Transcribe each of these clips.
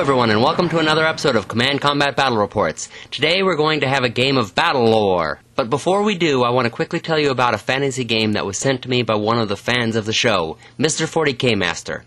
everyone, and welcome to another episode of Command Combat Battle Reports. Today we're going to have a game of battle lore. But before we do, I want to quickly tell you about a fantasy game that was sent to me by one of the fans of the show, Mr. 40K Master.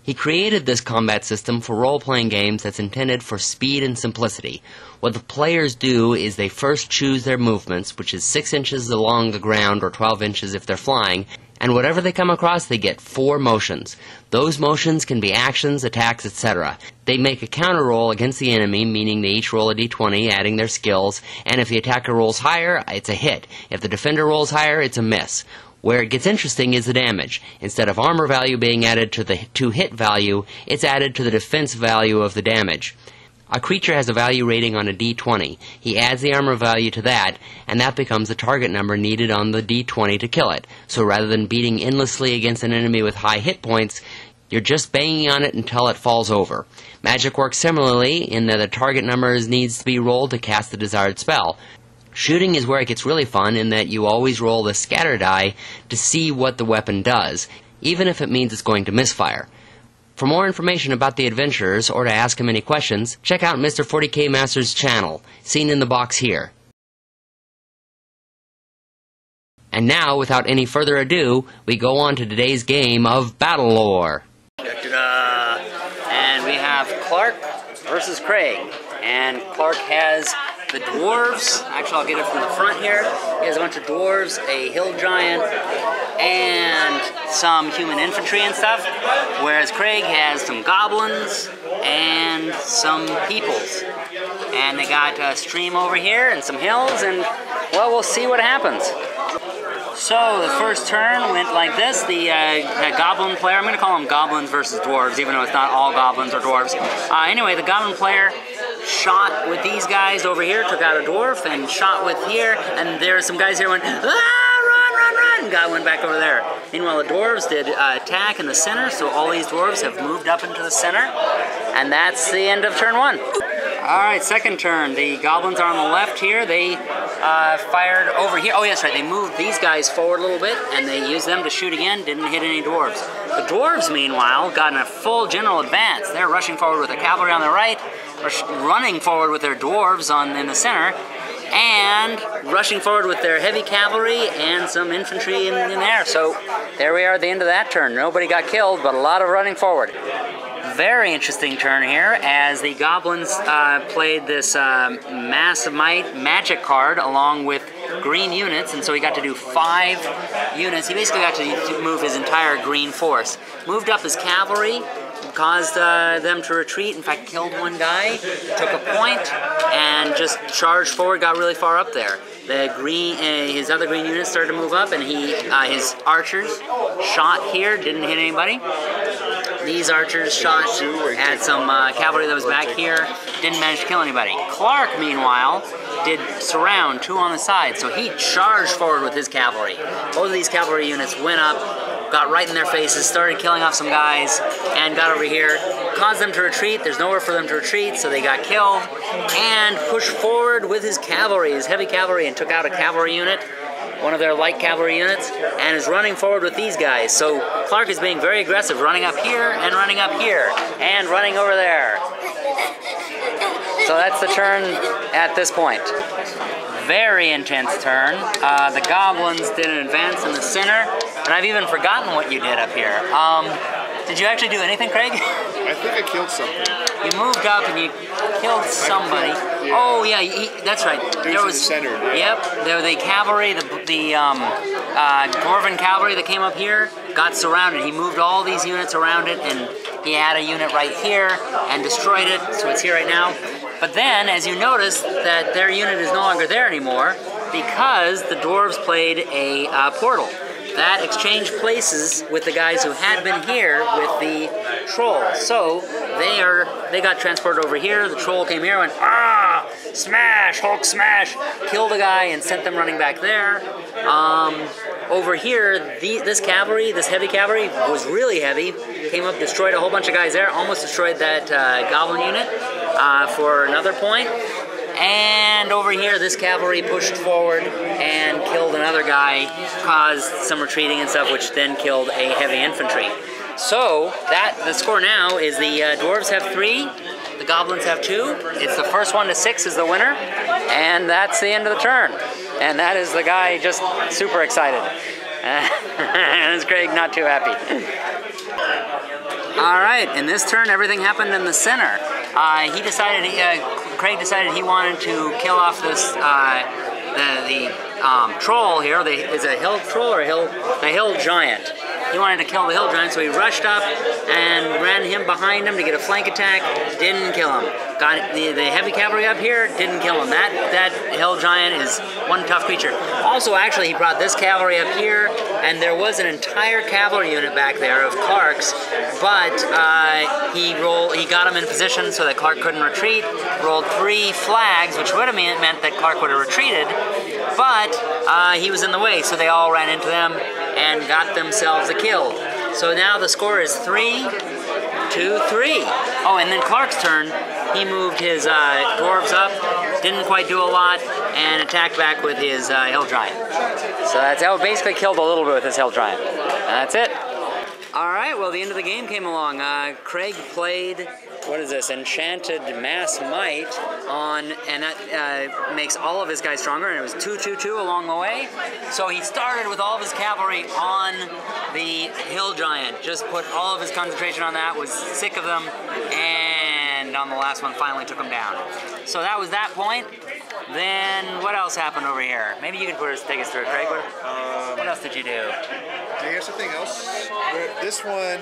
He created this combat system for role-playing games that's intended for speed and simplicity. What the players do is they first choose their movements, which is 6 inches along the ground or 12 inches if they're flying, and whatever they come across, they get 4 motions. Those motions can be actions, attacks, etc. They make a counter roll against the enemy, meaning they each roll a d20, adding their skills, and if the attacker rolls higher, it's a hit. If the defender rolls higher, it's a miss. Where it gets interesting is the damage. Instead of armor value being added to the to-hit value, it's added to the defense value of the damage. A creature has a value rating on a d20. He adds the armor value to that, and that becomes the target number needed on the d20 to kill it. So rather than beating endlessly against an enemy with high hit points, you're just banging on it until it falls over. Magic works similarly in that the target number needs to be rolled to cast the desired spell. Shooting is where it gets really fun in that you always roll the scatter die to see what the weapon does, even if it means it's going to misfire. For more information about the adventurers, or to ask him any questions, check out Mr. 40K Master's channel, seen in the box here. And now, without any further ado, we go on to today's game of Battle Lore. And we have Clark versus Craig. And Clark has the Dwarves. Actually, I'll get it from the front here. He has a bunch of Dwarves, a Hill Giant, and some human infantry and stuff. Whereas Craig has some Goblins and some Peoples. And they got a stream over here and some hills, and, well, we'll see what happens. So, the first turn went like this. The Goblin player, I'm going to call them Goblins versus Dwarves, even though it's not all Goblins or Dwarves. Anyway, the Goblin player shot with these guys over here, took out a Dwarf, and shot with here, and there are some guys here who went, ah, run, run, run! Guy went back over there. Meanwhile, the Dwarves did attack in the center, so all these Dwarves have moved up into the center, and that's the end of turn 1. Alright, second turn. The Goblins are on the left here. They fired over here. Oh, yes, right. They moved these guys forward a little bit, and they used them to shoot again. Didn't hit any Dwarves. The Dwarves, meanwhile, got in a full general advance. They're rushing forward with their cavalry on the right, running forward with their Dwarves in the center, and rushing forward with their heavy cavalry and some infantry in there. So there we are at the end of that turn. Nobody got killed, but a lot of running forward. Very interesting turn here as the Goblins played this Mass of Might magic card along with green units, and so he got to do 5 units. He basically got to move his entire green force. Moved up his cavalry, caused them to retreat, in fact killed one guy, took a point, and just charged forward, got really far up there. The green, his other green units started to move up, and his archers shot here, didn't hit anybody. These archers shot at some cavalry that was back here, didn't manage to kill anybody. Clark, meanwhile, did surround 2 on the side, so he charged forward with his cavalry. Both of these cavalry units went up, got right in their faces, started killing off some guys, and got over here, caused them to retreat. There's nowhere for them to retreat, so they got killed, and pushed forward with his cavalry, his heavy cavalry, and took out a cavalry unit, one of their light cavalry units, and is running forward with these guys. So Clark is being very aggressive, running up here, and running up here, and running over there. So that's the turn at this point. Very intense turn. The Goblins did an advance in the center, and I've even forgotten what you did up here. Did you actually do anything, Craig? I think I killed something. You moved up and you killed somebody. Yeah. Oh yeah, that's right. There was in the center. Yep, there was the cavalry, the Dwarven cavalry that came up here, got surrounded. He moved all these units around it, and he had a unit right here and destroyed it, so it's here right now. But then, as you notice, that their unit is no longer there anymore because the Dwarves played a portal. That exchanged places with the guys who had been here with the troll. So they got transported over here. The troll came here and went, ah, smash, Hulk smash, killed a guy and sent them running back there. Over here, this cavalry, this heavy cavalry, was really heavy. Came up, destroyed a whole bunch of guys there, almost destroyed that goblin unit for another point. And over here, this cavalry pushed forward and killed another guy, caused some retreating and stuff, which then killed a heavy infantry. So, the score now is the Dwarves have 3, The Goblins have 2. It's the first one to 6 is the winner, and that's the end of the turn. And that is the guy just super excited. And it's Craig not too happy. All right, in this turn, everything happened in the center. Craig decided he wanted to kill off this the troll here. Is it a hill troll or a hill giant? He wanted to kill the hill giant, so he rushed up and ran him behind him to get a flank attack. Didn't kill him. Got the heavy cavalry up here. Didn't kill him. That hill giant is one tough creature. Also, actually, he brought this cavalry up here, and there was an entire cavalry unit back there of Clark's, but he got him in position so that Clark couldn't retreat. Rolled 3 flags, which would have meant that Clark would have retreated, but he was in the way, so they all ran into them and got themselves a kill. So now the score is 3-3. Oh, and then Clark's turn, he moved his dwarves up, didn't quite do a lot, and attacked back with his hill giant. So that basically killed a little bit with his hill giant. And that's it. All right, well, the end of the game came along. Craig played, what is this, Enchanted Mass Might on, and that makes all of his guys stronger, and it was 2-2-2 along the way. So he started with all of his cavalry on the hill giant, just put all of his concentration on that, was sick of them, and on the last one finally took him down. So that was that point. Then what else happened over here? Maybe you could take us through it, Craig. What else did you do? Do you have something else? This one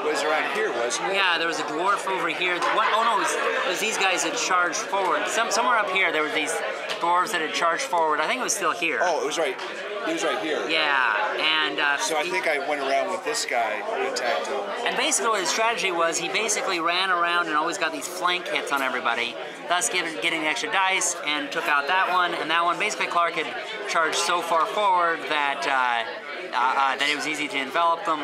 was around here, wasn't it? Yeah, there was a dwarf over here. Oh no, it was these guys that charged forward. Somewhere up here, there were these dwarves that had charged forward. I think it was still here. Oh, it was right. He was right here. Yeah, and so I think I went around with this guy and attacked him. And basically, what his strategy was, he basically ran around and always got these flank hits on everybody, thus getting the extra dice, and took out that one. And that one, basically, Clark had charged so far forward that that it was easy to envelop them.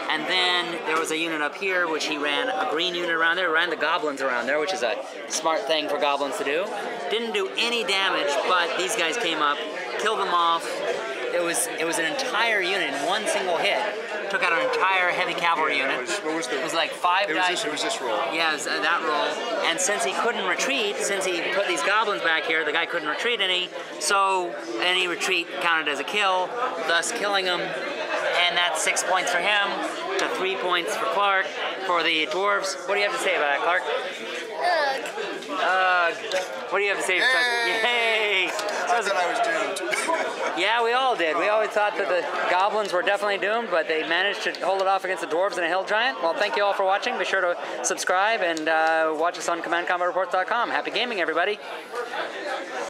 And then there was a unit up here, which he ran a green unit around there, ran the goblins around there, which is a smart thing for goblins to do. Didn't do any damage, but these guys came up, killed them off. It was an entire unit in one single hit. Took out an entire heavy cavalry unit. It was like 5 dice. It was this roll. Yeah, it was that roll. And since he couldn't retreat, since he put these goblins back here, the guy couldn't retreat any. So any retreat counted as a kill, thus killing him. And that's 6 points for him, to 3 points for Clark. For the dwarves, what do you have to say about that, Clark? What do you have to say? Yay! I thought I was doomed. Yeah, we all did. We always thought that the goblins were definitely doomed, but they managed to hold it off against the dwarves and a hill giant. Well, thank you all for watching. Be sure to subscribe and watch us on CommandCombatReports.com. Happy gaming, everybody.